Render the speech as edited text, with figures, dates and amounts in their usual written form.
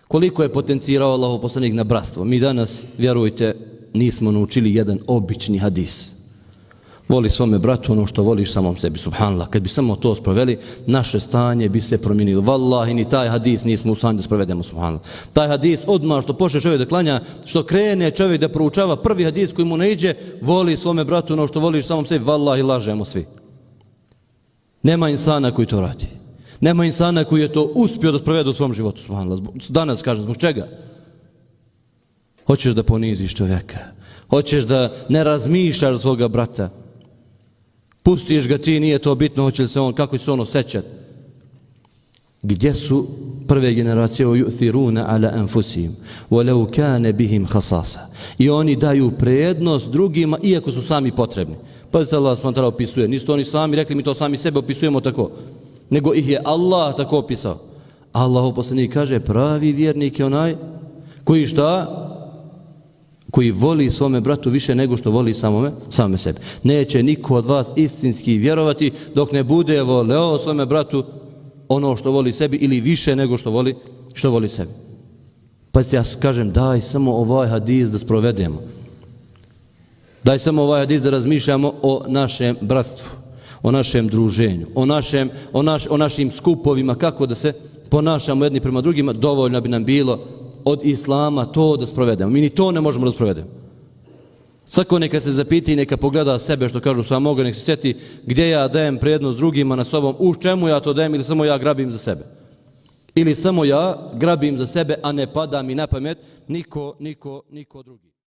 Koliko je potencirao Allahov poslanik na bratstvo. Mi danas, vjerujte, nismo naučili jedan obični hadis. Voli svome bratu ono što voliš samom sebi, subhanallah. Kad bi samo to sproveli, naše stanje bi se promijenilo. Wallahi, ni taj hadis nismo u stanju da sprovedemo, subhanallah. Taj hadis odmah što počne čovjek da klanja, što krene čovjek da proučava prvi hadis koji mu ne iđe, voli svome bratu ono što voliš samom sebi, wallahi, lažemo svi. Nema insana koji to radi. Nema insana koji je to uspio da sprovede u svom životu, subhanallah. Danas kažem, zbog čega? Hoćeš da poniziš čovjeka. Hoćeš da ne razmišljaš za svoga brata. Pustiš ga ti, nije to bitno, hoće li se on, kako će se on osjećati. Gdje su prve generacije yu'thiruna ala anfusihim walau kana bihim khasasa. I oni daju prednost drugima iako su sami potrebni. Pazite, Allah s.w.t. opisuje, nisu to oni sami rekli, mi to sami sebe opisujemo tako, nego ih je Allah tako opisao. Allahov poslanik kaže, pravi vjernik je onaj koji šta? Koji voli svome bratu više nego što voli same sebe. Neće niko od vas istinski vjerovati dok ne bude voleo svome bratu ono što voli sebi ili više nego što voli sebi. Pazite, ja kažem, daj samo ovaj hadis da sprovedemo. Daj samo ovaj hadis da razmišljamo o našem bratstvu, o našem druženju, o našim skupovima, kako da se ponašamo jedni prema drugima, dovoljno bi nam bilo od islama to da sprovedemo. Mi ni to ne možemo da sprovedemo. Svako neka se zapiti i neka pogleda sebe, što kažu samoga, nek se sjeti gdje ja dajem prednost drugima na sobom, u čemu ja to dajem ili samo ja grabim za sebe. Ili samo ja grabim za sebe, a ne pada mi na pamet niko drugi.